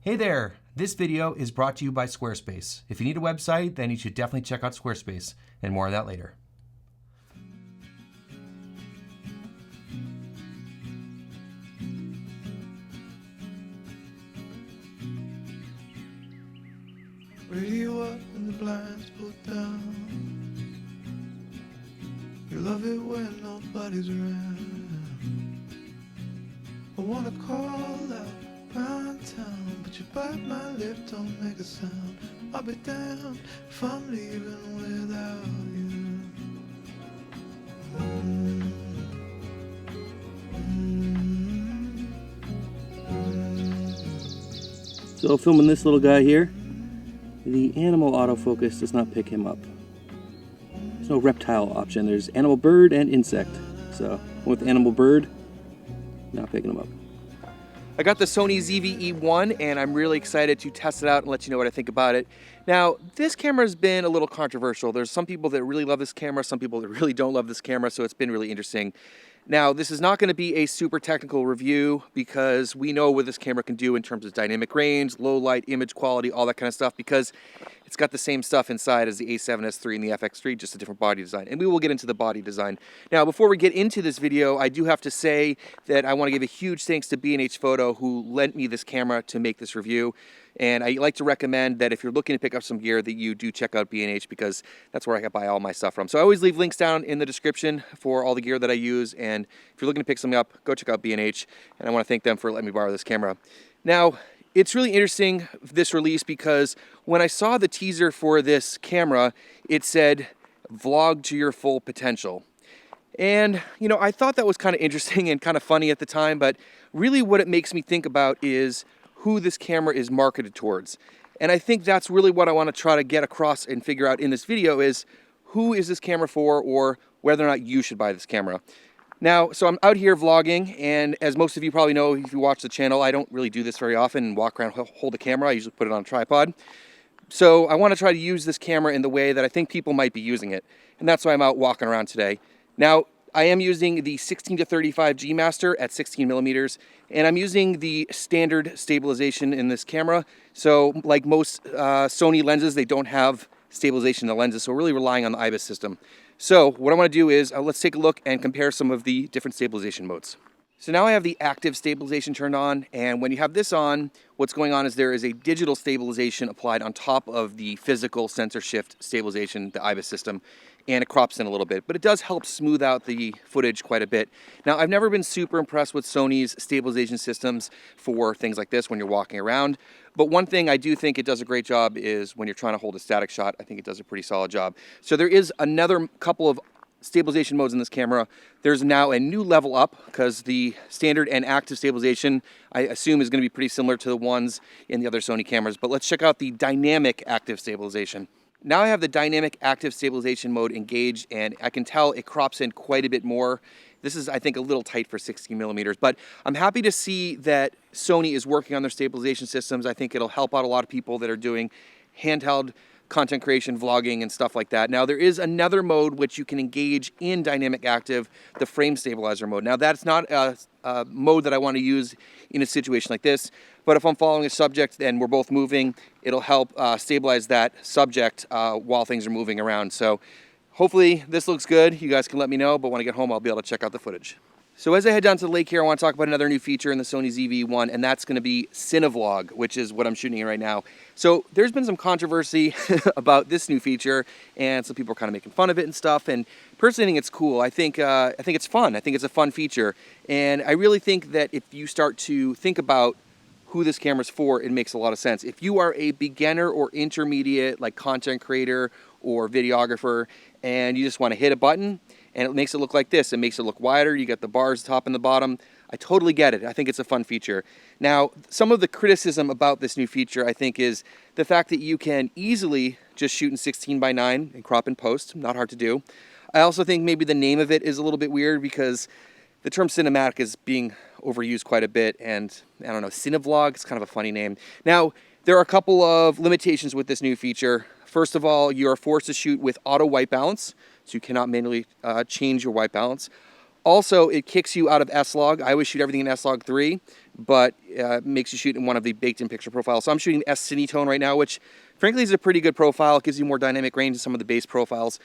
Hey there! This video is brought to you by Squarespace. If you need a website, then you should definitely check out Squarespace, and more of that later. Radio up and the blinds pulled down. You love it when nobody's around. I wanna call out round town, but you bite my lip, don't make a sound. I'll be damned if I'm leaving without you. So filming this little guy here, the animal autofocus does not pick him up. There's no reptile option. There's animal, bird, and insect. So with animal, bird, not picking him up. I got the Sony ZV-E1 and I'm really excited to test it out and let you know what I think about it. Now, this camera has been a little controversial. There's some people that really love this camera, some people that really don't love this camera, so it's been really interesting. Now, this is not going to be a super technical review because we know what this camera can do in terms of dynamic range, low light, image quality, all that kind of stuff, because it's got the same stuff inside as the A7S III and the FX3, just a different body design. And we will get into the body design. Now, before we get into this video, I do have to say that I want to give a huge thanks to B&H Photo who lent me this camera to make this review. And I like to recommend that if you're looking to pick up some gear that you do check out B&H because that's where I can buy all my stuff from. So I always leave links down in the description for all the gear that I use. And if you're looking to pick something up, go check out B&H. And I want to thank them for letting me borrow this camera. Now, it's really interesting, this release, because when I saw the teaser for this camera, it said, "Vlog to your full potential." And, you know, I thought that was kind of interesting and kind of funny at the time, but really what it makes me think about is who this camera is marketed towards. And I think that's really what I want to try to get across and figure out in this video is who is this camera for, or whether or not you should buy this camera. Now, so I'm out here vlogging, and as most of you probably know, if you watch the channel, I don't really do this very often and walk around, hold the camera. I usually put it on a tripod. So I want to try to use this camera in the way that I think people might be using it. And that's why I'm out walking around today. Now, I am using the 16-35 G Master at 16 millimeters, and I'm using the standard stabilization in this camera. So like most Sony lenses, they don't have stabilization in the lenses, so we're really relying on the IBIS system. So what I want to do is let's take a look and compare some of the different stabilization modes. So now I have the active stabilization turned on, and when you have this on, what's going on is there is a digital stabilization applied on top of the physical sensor shift stabilization, the IBIS system, and it crops in a little bit, but it does help smooth out the footage quite a bit. Now, I've never been super impressed with Sony's stabilization systems for things like this when you're walking around, but one thing I do think it does a great job is when you're trying to hold a static shot, I think it does a pretty solid job. So there is another couple of stabilization modes in this camera. There's now a new level up because the standard and active stabilization, I assume, is going to be pretty similar to the ones in the other Sony cameras, but let's check out the dynamic active stabilization. Now I have the dynamic active stabilization mode engaged, and I can tell it crops in quite a bit more. This is, I think, a little tight for 16 millimeters, but I'm happy to see that Sony is working on their stabilization systems. I think it'll help out a lot of people that are doing handheld content creation, vlogging, and stuff like that. Now, there is another mode which you can engage in dynamic active, the frame stabilizer mode. Now, that's not a mode that I want to use in a situation like this, but if I'm following a subject and we're both moving, it'll help stabilize that subject while things are moving around. So hopefully this looks good. You guys can let me know, but when I get home, I'll be able to check out the footage. So as I head down to the lake here, I want to talk about another new feature in the Sony ZV-E1, and that's going to be CineVlog, which is what I'm shooting in right now. So there's been some controversy about this new feature, and some people are kind of making fun of it and stuff. And personally, I think it's cool. I think it's fun. I think it's a fun feature, and I really think that if you start to think about who this camera's for, it makes a lot of sense. If you are a beginner or intermediate, like content creator or videographer, and you just want to hit a button, and it makes it look like this. It makes it look wider. You got the bars top and the bottom. I totally get it. I think it's a fun feature. Now, some of the criticism about this new feature, I think, is the fact that you can easily just shoot in 16:9 and crop in post. Not hard to do. I also think maybe the name of it is a little bit weird because the term cinematic is being overused quite a bit, and I don't know, CineVlog is kind of a funny name. Now, there are a couple of limitations with this new feature. First of all, you are forced to shoot with auto white balance, so you cannot manually change your white balance. Also, it kicks you out of S-Log. I always shoot everything in S-Log 3, but makes you shoot in one of the baked-in picture profiles. So I'm shooting S-Cinetone right now, which frankly is a pretty good profile. It gives you more dynamic range than some of the base profiles.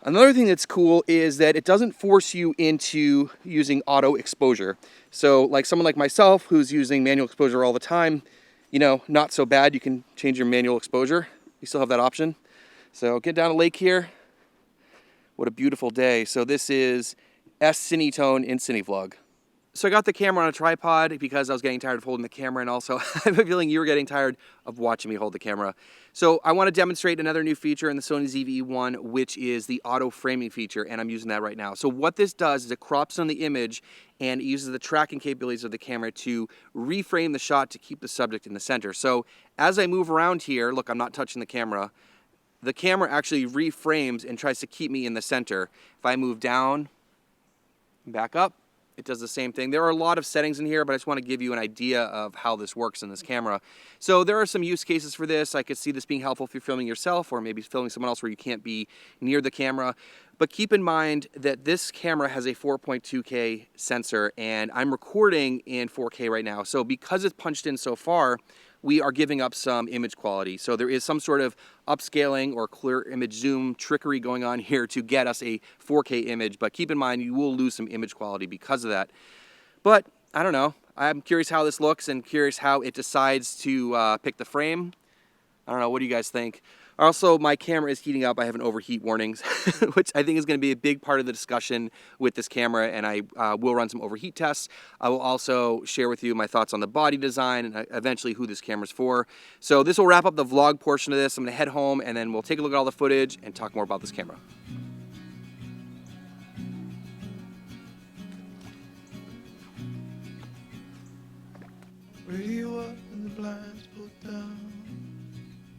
Another thing that's cool is that it doesn't force you into using auto exposure. So like someone like myself who's using manual exposure all the time, you know, not so bad. You can change your manual exposure. You still have that option. So get down a lake here. What a beautiful day. So this is S-Cinetone in CineVlog. So I got the camera on a tripod because I was getting tired of holding the camera, and also I have a feeling you were getting tired of watching me hold the camera. So I want to demonstrate another new feature in the Sony ZV-E1, which is the auto framing feature, and I'm using that right now. So what this does is it crops on the image and it uses the tracking capabilities of the camera to reframe the shot to keep the subject in the center. So as I move around here, look, I'm not touching the camera actually reframes and tries to keep me in the center. If I move down, back up, it does the same thing. There are a lot of settings in here, but I just want to give you an idea of how this works in this camera. So there are some use cases for this. I could see this being helpful if you're filming yourself or maybe filming someone else where you can't be near the camera. But keep in mind that this camera has a 4.2K sensor, and I'm recording in 4K right now. So because it's punched in so far, we are giving up some image quality. So there is some sort of upscaling or clear image zoom trickery going on here to get us a 4K image, but keep in mind you will lose some image quality because of that. But I don't know, I'm curious how this looks and curious how it decides to pick the frame. I don't know, what do you guys think? Also, my camera is heating up. I have an overheat warnings, which I think is going to be a big part of the discussion with this camera, and I will run some overheat tests. I will also share with you my thoughts on the body design and eventually who this camera's for. So this will wrap up the vlog portion of this. I'm going to head home, and then we'll take a look at all the footage and talk more about this camera. Radio up and the blinds pulled down.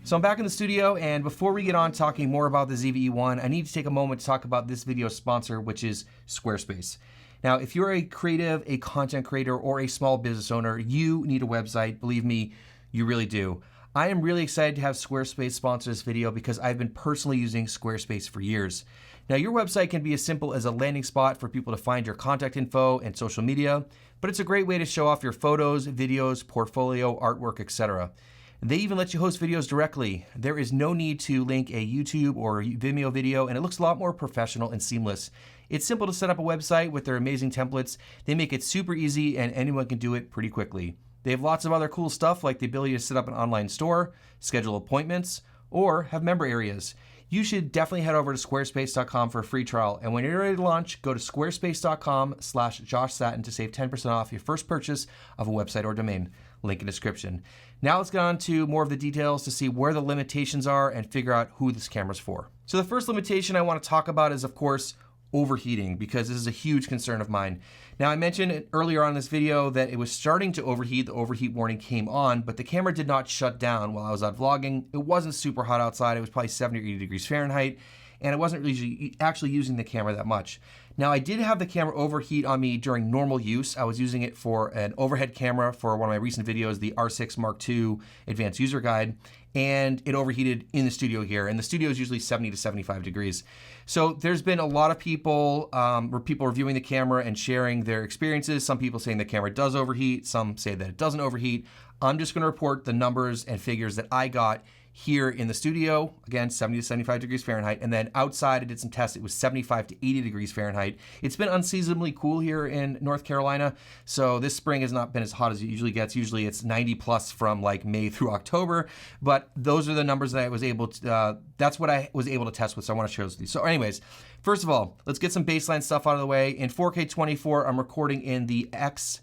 So I'm back in the studio, and before we get on talking more about the ZV-E1, I need to take a moment to talk about this video's sponsor, which is Squarespace. Now, if you're a creative, a content creator, or a small business owner, you need a website. Believe me, you really do. I am really excited to have Squarespace sponsor this video because I've been personally using Squarespace for years. Now, your website can be as simple as a landing spot for people to find your contact info and social media, but it's a great way to show off your photos, videos, portfolio, artwork, etc. They even let you host videos directly. There is no need to link a YouTube or Vimeo video, and it looks a lot more professional and seamless. It's simple to set up a website with their amazing templates. They make it super easy, and anyone can do it pretty quickly. They have lots of other cool stuff like the ability to set up an online store, schedule appointments, or have member areas. You should definitely head over to squarespace.com for a free trial. And when you're ready to launch, go to squarespace.com/JoshSatin to save 10% off your first purchase of a website or domain. Link in description. Now let's get on to more of the details to see where the limitations are and figure out who this camera's for. So the first limitation I want to talk about is, of course, overheating, because this is a huge concern of mine. Now, I mentioned earlier on in this video that it was starting to overheat. The overheat warning came on, but the camera did not shut down while I was out vlogging. It wasn't super hot outside. It was probably 70 or 80 degrees Fahrenheit, and I wasn't really actually using the camera that much. Now, I did have the camera overheat on me during normal use. I was using it for an overhead camera for one of my recent videos, the R6 Mark II Advanced User Guide, and it overheated in the studio here. And the studio is usually 70 to 75 degrees. So there's been a lot of people reviewing the camera and sharing their experiences. Some people saying the camera does overheat. Some say that it doesn't overheat. I'm just going to report the numbers and figures that I got here in the studio, again, 70 to 75 degrees Fahrenheit, and then outside I did some tests, it was 75 to 80 degrees Fahrenheit. It's been unseasonably cool here in North Carolina, so this spring has not been as hot as it usually gets. Usually it's 90 plus from like May through October, but those are the numbers that I was able to, that's what I was able to test with, so I want to share those with you. So anyways, first of all, let's get some baseline stuff out of the way. In 4K 24, I'm recording in the HS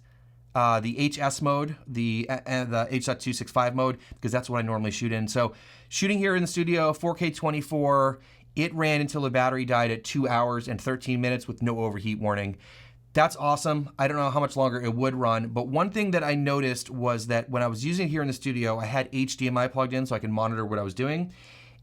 mode, the H.265 mode, because that's what I normally shoot in. So shooting here in the studio, 4K 24, it ran until the battery died at 2 hours and 13 minutes with no overheat warning. That's awesome. I don't know how much longer it would run, but one thing that I noticed was that when I was using it here in the studio, I had HDMI plugged in so I can monitor what I was doing,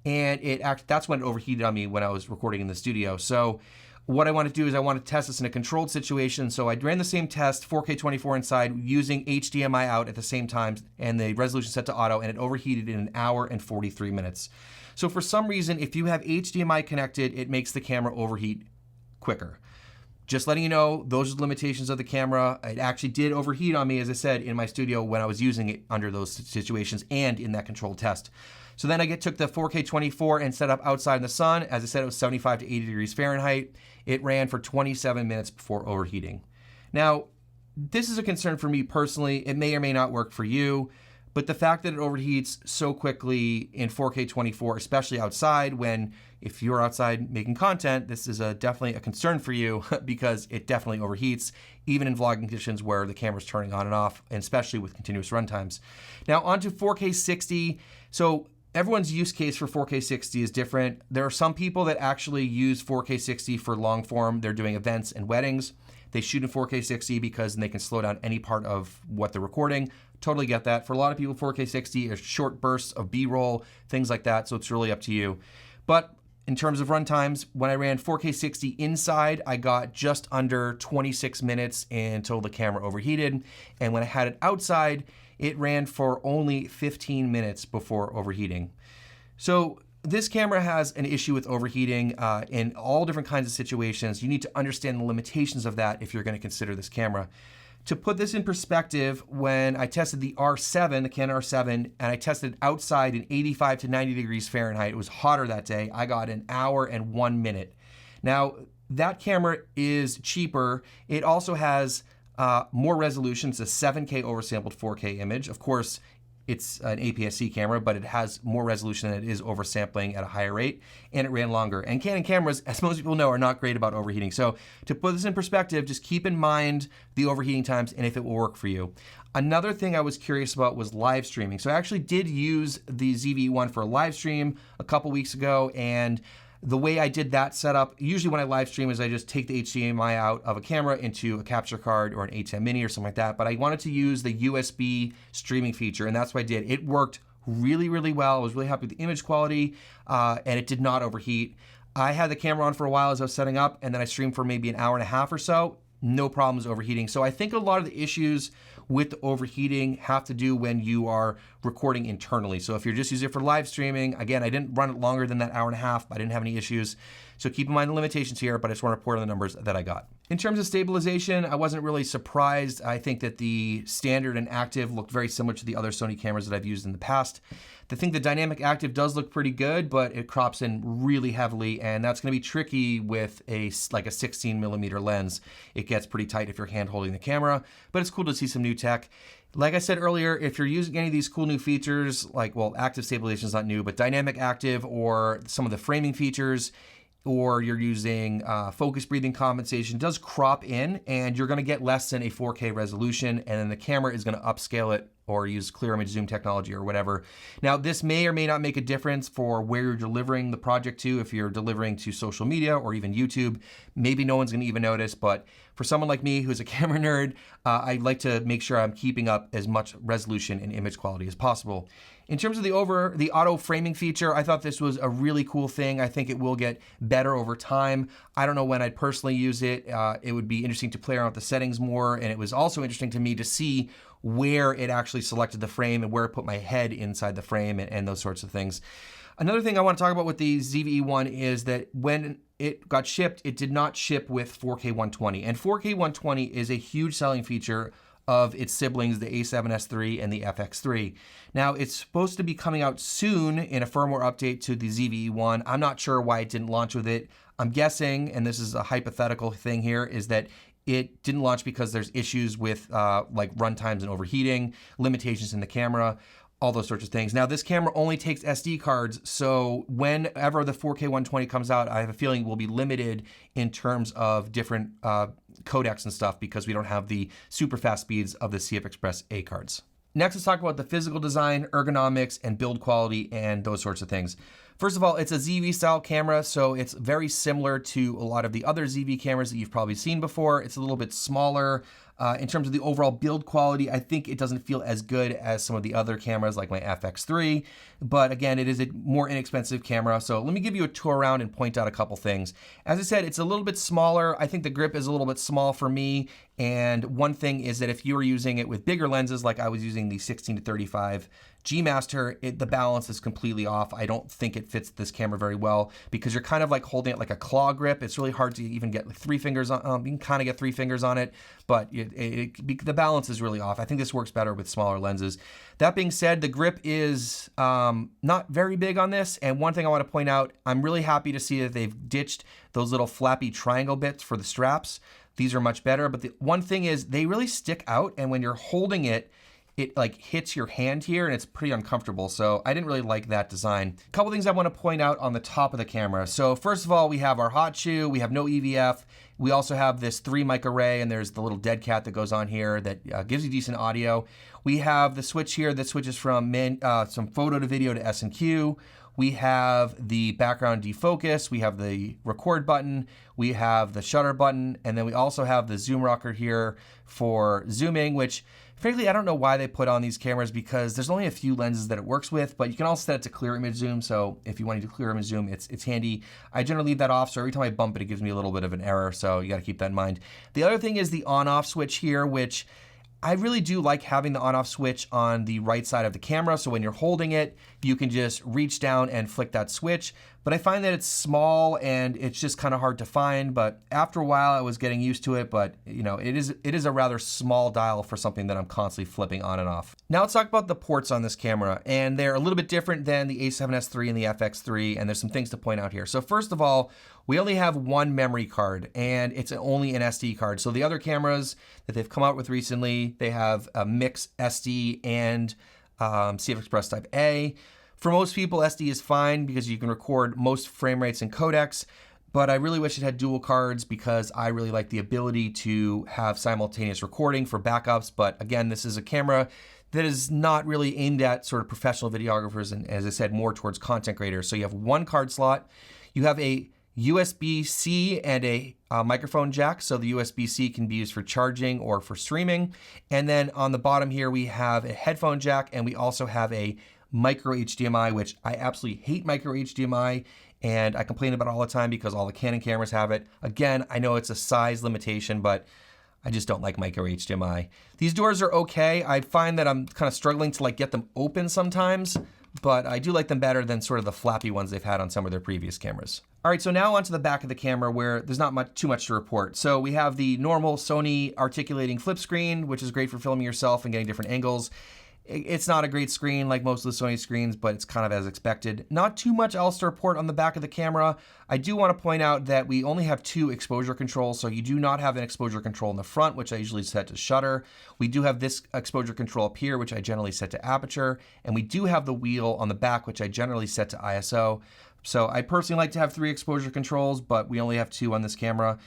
and that's when it overheated on me when I was recording in the studio. So what I want to do is I want to test this in a controlled situation. So I ran the same test, 4K 24 inside, using HDMI out at the same time, and the resolution set to auto, and it overheated in 1 hour and 43 minutes. So for some reason, if you have HDMI connected, it makes the camera overheat quicker. just letting you know, those are the limitations of the camera. It actually did overheat on me, as I said, in my studio when I was using it under those situations and in that controlled test. So then I took the 4K 24 and set up outside in the sun. As I said, it was 75 to 80 degrees Fahrenheit. It ran for 27 minutes before overheating. Now, this is a concern for me personally. It may or may not work for you, but the fact that it overheats so quickly in 4K 24, especially outside, when if you're outside making content, this is definitely a concern for you because it definitely overheats, even in vlogging conditions where the camera's turning on and off, and especially with continuous runtimes. Now onto 4K 60. So everyone's use case for 4K 60 is different. There are some people that actually use 4K 60 for long form. They're doing events and weddings. They shoot in 4K 60 because then they can slow down any part of what they're recording. Totally get that. For a lot of people, 4K 60 is short bursts of B-roll, things like that, so it's really up to you. But in terms of run times, when I ran 4K 60 inside, I got just under 26 minutes until the camera overheated. And when I had it outside, it ran for only 15 minutes before overheating. So this camera has an issue with overheating in all different kinds of situations. You need to understand the limitations of that if you're going to consider this camera. To put this in perspective, when I tested the R7, the Canon R7, and I tested outside in 85 to 90 degrees Fahrenheit, it was hotter that day, I got an hour and 1 minute. Now, that camera is cheaper. It also has more resolution. It's a 7K oversampled 4K image. Of course, it's an APS-C camera, but it has more resolution than it is oversampling at a higher rate, and it ran longer. And Canon cameras, as most people know, are not great about overheating. So to put this in perspective, just keep in mind the overheating times and if it will work for you. Another thing I was curious about was live streaming. So I actually did use the ZV-E1 for a live stream a couple weeks ago, and the way I did that setup, usually when I live stream, is I just take the HDMI out of a camera into a capture card or an A10 mini or something like that. But I wanted to use the USB streaming feature, and that's what I did. It worked really, really well. I was really happy with the image quality, and it did not overheat. I had the camera on for a while as I was setting up, and then I streamed for maybe an hour and a half or so. No problems overheating. So I think a lot of the issues with the overheating have to do when you are recording internally. So if you're just using it for live streaming, again, I didn't run it longer than that hour and a half. I didn't have any issues. So keep in mind the limitations here, but I just want to report on the numbers that I got. In terms of stabilization, I wasn't really surprised. I think that the standard and active looked very similar to the other Sony cameras that I've used in the past. I think the dynamic active does look pretty good, but it crops in really heavily, and that's going to be tricky with like a 16mm lens. It gets pretty tight if you're hand holding the camera, but it's cool to see some new tech. Like I said earlier, if you're using any of these cool new features, like, well, active stabilization is not new, but dynamic active or some of the framing features, or you're using focus breathing compensation, does crop in, and you're going to get less than a 4K resolution, and then the camera is going to upscale it or use clear image zoom technology or whatever. Now, this may or may not make a difference for where you're delivering the project to. If you're delivering to social media or even YouTube, maybe no one's going to even notice, but for someone like me who's a camera nerd, I like to make sure I'm keeping up as much resolution and image quality as possible. In terms of the auto framing feature, I thought this was a really cool thing. I think it will get better over time. I don't know when I'd personally use it. It would be interesting to play around with the settings more, and it was also interesting to me to see where it actually selected the frame and where it put my head inside the frame and those sorts of things. Another thing I want to talk about with the ZV-E1 is that when it got shipped, it did not ship with 4K 120. And 4K 120 is a huge selling feature of its siblings, the A7S III and the FX3. Now, it's supposed to be coming out soon in a firmware update to the ZV-E1. I'm not sure why it didn't launch with it. I'm guessing, and this is a hypothetical thing here, is that it didn't launch because there's issues with like runtimes and overheating, limitations in the camera, all those sorts of things. Now, this camera only takes SD cards, so whenever the 4K 120 comes out, I have a feeling we'll be limited in terms of different codecs and stuff because we don't have the super fast speeds of the CF Express A cards. Next, let's talk about the physical design, ergonomics, and build quality, and those sorts of things. First of all, it's a ZV style camera, so it's very similar to a lot of the other ZV cameras that you've probably seen before. It's a little bit smaller. In terms of the overall build quality, I think it doesn't feel as good as some of the other cameras like my FX3, but again, it is a more inexpensive camera. So let me give you a tour around and point out a couple things. As I said, it's a little bit smaller. I think the grip is a little bit small for me, And one thing is that if you were using it with bigger lenses, like I was using the 16 to 35 G Master, the balance is completely off. I don't think it fits this camera very well because you're kind of like holding it like a claw grip. It's really hard to even get like 3 fingers on. You can kind of get 3 fingers on it, but the balance is really off. I think this works better with smaller lenses. That being said, the grip is not very big on this. And one thing I want to point out, I'm really happy to see that they've ditched those little flappy triangle bits for the straps. These are much better, but the one thing is they really stick out, and when you're holding it, it like hits your hand here and it's pretty uncomfortable. So I didn't really like that design. A couple things I want to point out on the top of the camera. So first of all, we have our hot shoe, we have no EVF. We also have this 3 mic array, and there's the little dead cat that goes on here that gives you decent audio. We have the switch here that switches from some photo to video to S&Q. We have the background defocus, we have the record button, we have the shutter button, and then we also have the zoom rocker here for zooming, which frankly, I don't know why they put on these cameras because there's only a few lenses that it works with, but you can also set it to clear image zoom. So if you want to do clear image zoom, it's handy. I generally leave that off, so every time I bump it, it gives me a little bit of an error. So you got to keep that in mind. The other thing is the on-off switch here, which I really do like having the on-off switch on the right side of the camera. So when you're holding it, you can just reach down and flick that switch. But I find that it's small and it's just kind of hard to find. But after a while, I was getting used to it. But you know, it is a rather small dial for something that I'm constantly flipping on and off. Now let's talk about the ports on this camera. And they're a little bit different than the A7S III and the FX3. And there's some things to point out here. So first of all, we only have one memory card, and it's only an SD card. So the other cameras that they've come out with recently, they have a mix SD and CF Express Type A. For most people, SD is fine because you can record most frame rates and codecs, but I really wish it had dual cards because I really like the ability to have simultaneous recording for backups. But again, this is a camera that is not really aimed at sort of professional videographers, and as I said, more towards content creators. So you have one card slot, you have a USB-C and a microphone jack, so the USB-C can be used for charging or for streaming. And then on the bottom here, we have a headphone jack, and we also have a micro HDMI, which I absolutely hate micro HDMI, and I complain about it all the time because all the Canon cameras have it. Again, I know it's a size limitation, but I just don't like micro HDMI. These doors are okay. I find that I'm kind of struggling to like get them open sometimes, but I do like them better than sort of the flappy ones they've had on some of their previous cameras. All right, so now onto the back of the camera where there's not too much to report. So we have the normal Sony articulating flip screen, which is great for filming yourself and getting different angles. It's not a great screen like most of the Sony screens, but it's kind of as expected. Not too much else to report on the back of the camera. I do want to point out that we only have 2 exposure controls, so you do not have an exposure control in the front, which I usually set to shutter. We do have this exposure control up here, which I generally set to aperture, and we do have the wheel on the back, which I generally set to ISO. So I personally like to have 3 exposure controls, but we only have 2 on this camera.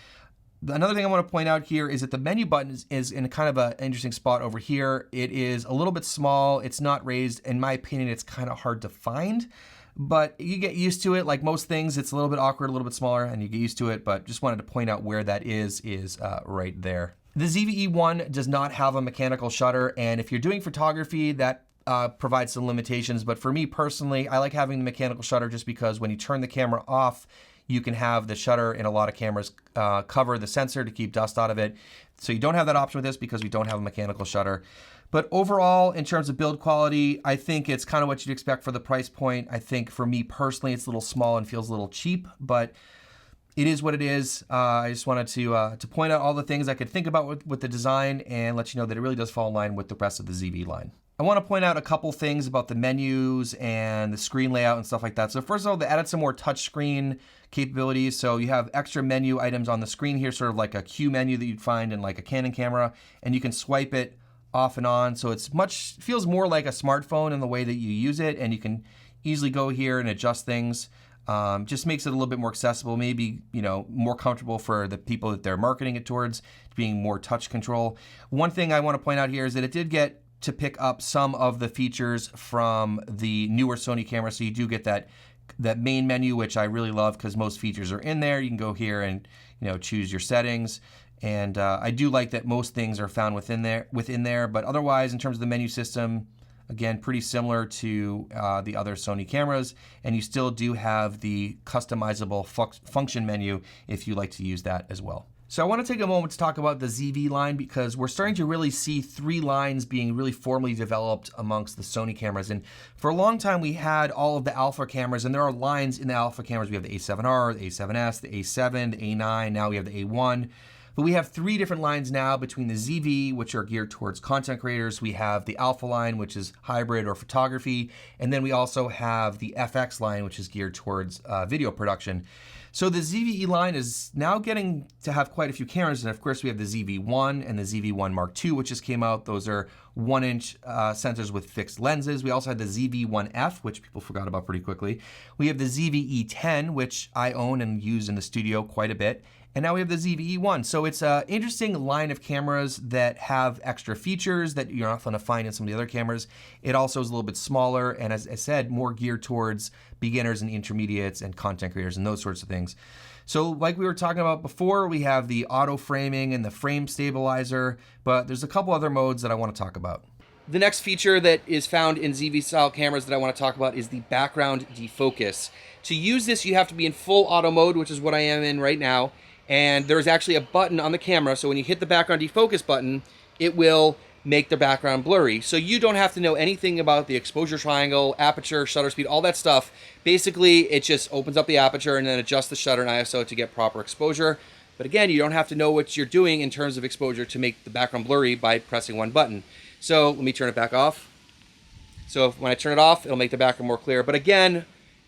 Another thing I want to point out here is that the menu button is in kind of an interesting spot over here. It is a little bit small. It's not raised. In my opinion, it's kind of hard to find, but you get used to it. Like most things, it's a little bit awkward, a little bit smaller, and you get used to it, but just wanted to point out where that is right there. The ZV-E1 does not have a mechanical shutter, and if you're doing photography, that provides some limitations, but for me personally, I like having the mechanical shutter just because when you turn the camera off, you can have the shutter in a lot of cameras cover the sensor to keep dust out of it. So you don't have that option with this because we don't have a mechanical shutter. But overall, in terms of build quality, I think it's kind of what you'd expect for the price point. I think for me personally, it's a little small and feels a little cheap, but it is what it is. I just wanted to point out all the things I could think about with the design and let you know that it really does fall in line with the rest of the ZV line. I want to point out a couple things about the menus and the screen layout and stuff like that. So first of all, they added some more touch screen capabilities. So you have extra menu items on the screen here, sort of like a Q menu that you'd find in like a Canon camera, and you can swipe it off and on. So it's feels more like a smartphone in the way that you use it, and you can easily go here and adjust things. Just makes it a little bit more accessible, maybe, you know, more comfortable for the people that they're marketing it towards, being more touch control. One thing I want to point out here is that it did get to pick up some of the features from the newer Sony camera. So you do get that main menu, which I really love because most features are in there. You can go here and, you know, choose your settings. And I do like that most things are found within there. But otherwise, in terms of the menu system, again, pretty similar to the other Sony cameras. And you still do have the customizable function menu if you like to use that as well. So I want to take a moment to talk about the ZV line because we're starting to really see three lines being really formally developed amongst the Sony cameras. And for a long time, we had all of the alpha cameras, and there are lines in the alpha cameras. We have the A7R, the A7S, the A7, the A9, now we have the A1. But we have three different lines now between the ZV, which are geared towards content creators. We have the Alpha line, which is hybrid or photography. And then we also have the FX line, which is geared towards video production. So the ZV-E line is now getting to have quite a few cameras. And of course, we have the ZV-1 and the ZV-1 Mark II, which just came out. Those are 1-inch sensors with fixed lenses. We also had the ZV-1F, which people forgot about pretty quickly. We have the ZV-E10, which I own and use in the studio quite a bit. And now we have the ZV-E1. So it's an interesting line of cameras that have extra features that you're not going to find in some of the other cameras. It also is a little bit smaller and, as I said, more geared towards beginners and intermediates and content creators and those sorts of things. So like we were talking about before, we have the auto framing and the frame stabilizer, but there's a couple other modes that I want to talk about. The next feature that is found in ZV style cameras that I want to talk about is the background defocus. To use this, you have to be in full auto mode, which is what I am in right now. And there's actually a button on the camera, so when you hit the background defocus button, it will make the background blurry. So you don't have to know anything about the exposure triangle, aperture, shutter speed, all that stuff. Basically, it just opens up the aperture and then adjusts the shutter and ISO to get proper exposure. But again, you don't have to know what you're doing in terms of exposure to make the background blurry by pressing one button. So let me turn it back off. So when I turn it off, it'll make the background more clear. But again,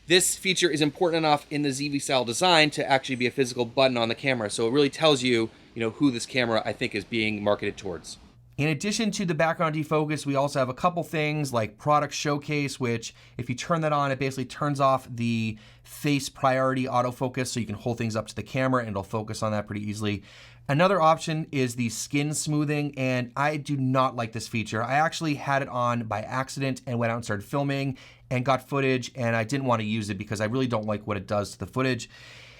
this feature is important enough in the ZV style design to actually be a physical button on the camera. So it really tells you, who this camera I think is being marketed towards. In addition to the background defocus, we also have a couple things like product showcase, which if you turn that on, it basically turns off the face priority autofocus so you can hold things up to the camera and it'll focus on that pretty easily. Another option is the skin smoothing, and I do not like this feature. I actually had it on by accident and went out and started filming and got footage, and I didn't want to use it because I really don't like what it does to the footage.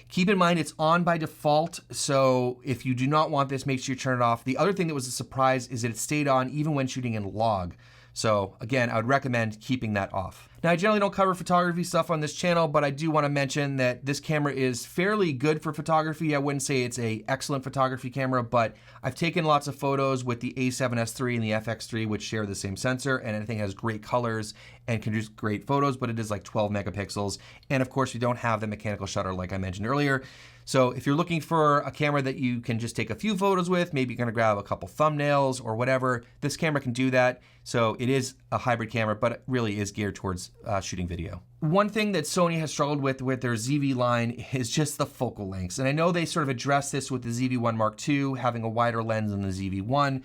Keep in mind it's on by default, so if you do not want this, make sure you turn it off. The other thing that was a surprise is that it stayed on even when shooting in log. So again, I would recommend keeping that off. Now, I generally don't cover photography stuff on this channel, but I do want to mention that this camera is fairly good for photography. I wouldn't say it's an excellent photography camera, but I've taken lots of photos with the A7S III and the FX3, which share the same sensor, and I think it has great colors and can do great photos, but it is like 12 megapixels. And of course, we don't have the mechanical shutter like I mentioned earlier. So if you're looking for a camera that you can just take a few photos with, maybe you're gonna grab a couple thumbnails or whatever, this camera can do that. So it is a hybrid camera, but it really is geared towards shooting video. One thing that Sony has struggled with their ZV line is just the focal lengths. And I know they sort of addressed this with the ZV-1 Mark II, having a wider lens than the ZV-1,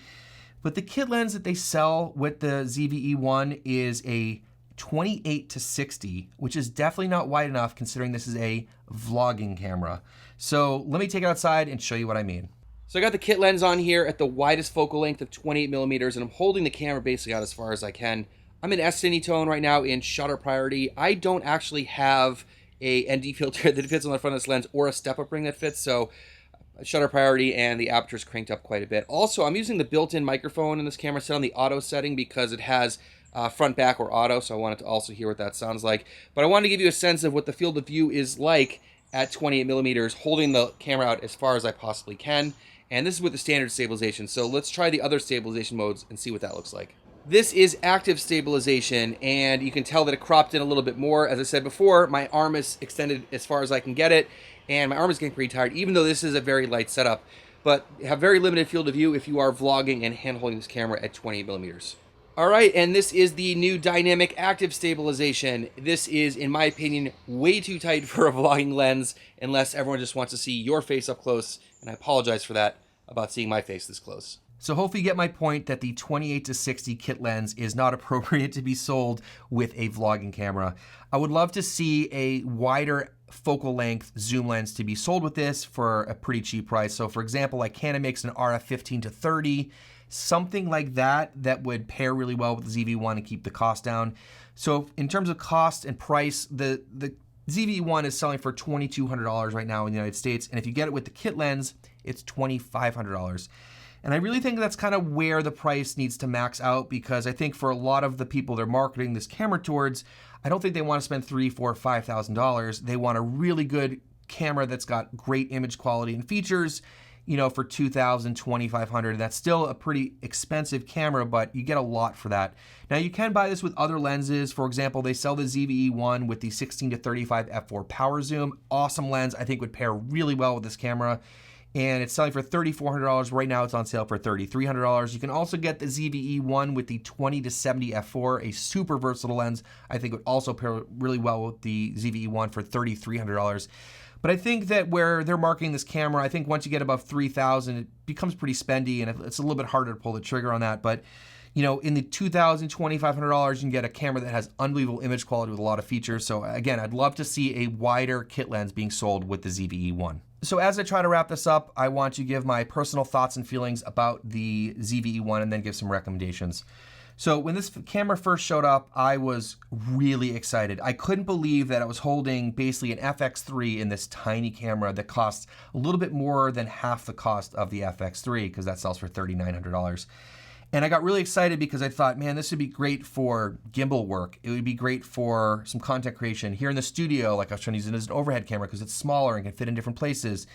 but the kit lens that they sell with the ZV-E1 is a 28 to 60, which is definitely not wide enough considering this is a vlogging camera. So let me take it outside and show you what I mean. So I got the kit lens on here at the widest focal length of 28 millimeters, and I'm holding the camera basically out as far as I can. I'm in S-Cinetone right now in shutter priority. I don't actually have a ND filter that fits on the front of this lens or a step-up ring that fits, so shutter priority and the aperture is cranked up quite a bit. Also, I'm using the built-in microphone in this camera set on the auto setting because it has front, back, or auto, so I wanted to also hear what that sounds like. But I wanted to give you a sense of what the field of view is like at 28 millimeters, holding the camera out as far as I possibly can. And this is with the standard stabilization. So let's try the other stabilization modes and see what that looks like. This is active stabilization, and you can tell that it cropped in a little bit more. As I said before, my arm is extended as far as I can get it, and my arm is getting pretty tired, even though this is a very light setup. But have very limited field of view if you are vlogging and hand holding this camera at 28 millimeters. All right, and this is the new dynamic active stabilization. This is, in my opinion, way too tight for a vlogging lens, unless everyone just wants to see your face up close, and I apologize for that, about seeing my face this close. So hopefully you get my point that the 28 to 60 kit lens is not appropriate to be sold with a vlogging camera. I would love to see a wider focal length zoom lens to be sold with this for a pretty cheap price. So for example, like Canon makes an RF 15 to 30, something like that would pair really well with the ZV-1 and keep the cost down. So in terms of cost and price, the ZV-1 is selling for $2,200 right now in the United States, and if you get it with the kit lens, it's $2,500. And I really think that's kind of where the price needs to max out, because I think for a lot of the people they're marketing this camera towards, I don't think they want to spend $3,000, $4,000, $5,000. They want a really good camera that's got great image quality and features, you know, for $2,000, $2,500. That's still a pretty expensive camera, but you get a lot for that. Now you can buy this with other lenses. For example, they sell the ZV-E1 with the 16 to 35 f4 power zoom. Awesome lens, I think would pair really well with this camera. And it's selling for $3,400. Right now it's on sale for $3,300. You can also get the ZV-E1 with the 20 to 70 f4, a super versatile lens. I think would also pair really well with the ZV-E1 for $3,300. But I think that where they're marketing this camera, I think once you get above $3,000, it becomes pretty spendy, and it's a little bit harder to pull the trigger on that. But you know, in the $2,000, $2,500, you can get a camera that has unbelievable image quality with a lot of features. So again, I'd love to see a wider kit lens being sold with the ZV-E1. So as I try to wrap this up, I want to give my personal thoughts and feelings about the ZV-E1 and then give some recommendations. So when this camera first showed up, I was really excited. I couldn't believe that I was holding basically an FX3 in this tiny camera that costs a little bit more than half the cost of the FX3, because that sells for $3,900. And I got really excited because I thought, man, this would be great for gimbal work. It would be great for some content creation here in the studio. Like I was trying to use it as an overhead camera because it's smaller and can fit in different places.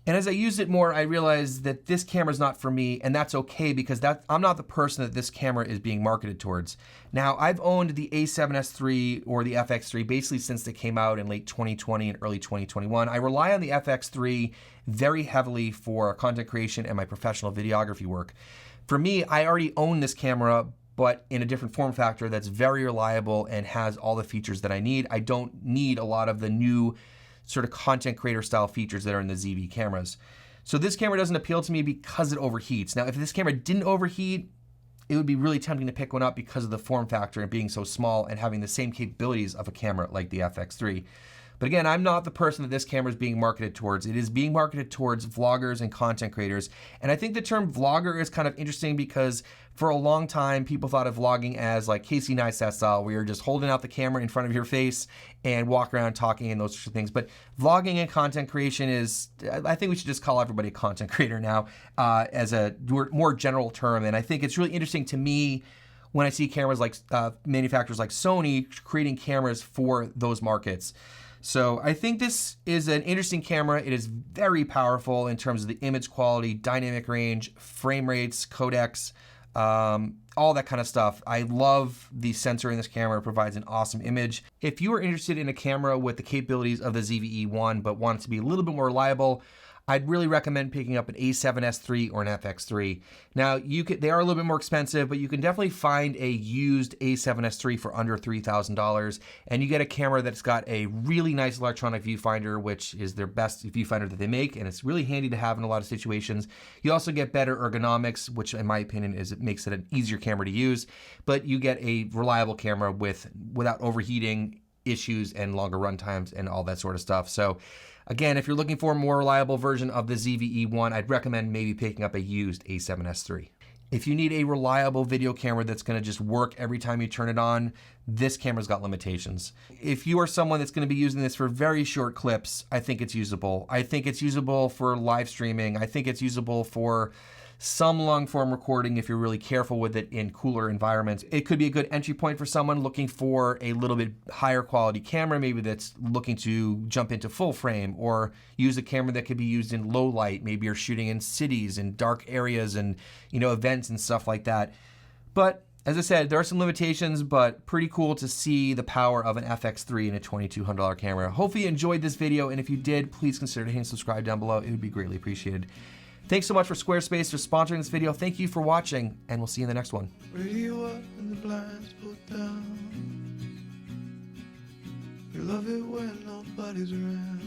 And as I used it more, I realized that this camera is not for me, and that's okay, because I'm not the person that this camera is being marketed towards. Now, I've owned the A7S III or the FX3 basically since they came out in late 2020 and early 2021. I rely on the FX3 very heavily for content creation and my professional videography work. For me, I already own this camera, but in a different form factor that's very reliable and has all the features that I need. I don't need a lot of the new sort of content creator style features that are in the ZV cameras. So this camera doesn't appeal to me because it overheats. Now, if this camera didn't overheat, it would be really tempting to pick one up because of the form factor and being so small and having the same capabilities of a camera like the FX3. But again, I'm not the person that this camera is being marketed towards. It is being marketed towards vloggers and content creators. And I think the term vlogger is kind of interesting because for a long time, people thought of vlogging as like Casey Neistat style, where you're just holding out the camera in front of your face and walk around talking and those sorts of things. But vlogging and content creation is, I think we should just call everybody a content creator now as a more general term. And I think it's really interesting to me when I see cameras like manufacturers like Sony creating cameras for those markets. So I think this is an interesting camera. It is very powerful in terms of the image quality, dynamic range, frame rates, codecs, all that kind of stuff. I love the sensor in this camera. It provides an awesome image. If you are interested in a camera with the capabilities of the ZV-E1 but want it to be a little bit more reliable, I'd really recommend picking up an A7S III or an FX3. Now, they are a little bit more expensive, but you can definitely find a used A7S III for under $3,000, and you get a camera that's got a really nice electronic viewfinder, which is their best viewfinder that they make, and it's really handy to have in a lot of situations. You also get better ergonomics, which in my opinion it makes it an easier camera to use, but you get a reliable camera without overheating issues and longer run times and all that sort of stuff. So again, if you're looking for a more reliable version of the ZV-E1, I'd recommend maybe picking up a used A7S III. If you need a reliable video camera that's going to just work every time you turn it on, this camera's got limitations. If you are someone that's going to be using this for very short clips, I think it's usable. I think it's usable for live streaming. I think it's usable for some long form recording if you're really careful with it in cooler environments. It could be a good entry point for someone looking for a little bit higher quality camera, maybe that's looking to jump into full frame or use a camera that could be used in low light. Maybe you're shooting in cities and dark areas and, you know, events and stuff like that. But as I said, there are some limitations, but pretty cool to see the power of an FX3 in a $2,200 camera. Hopefully you enjoyed this video, and if you did, please consider hitting subscribe down below. It would be greatly appreciated. Thanks so much for Squarespace for sponsoring this video. Thank you for watching, and we'll see you in the next one. Radio up and the blinds pulled down. You love it when nobody's around.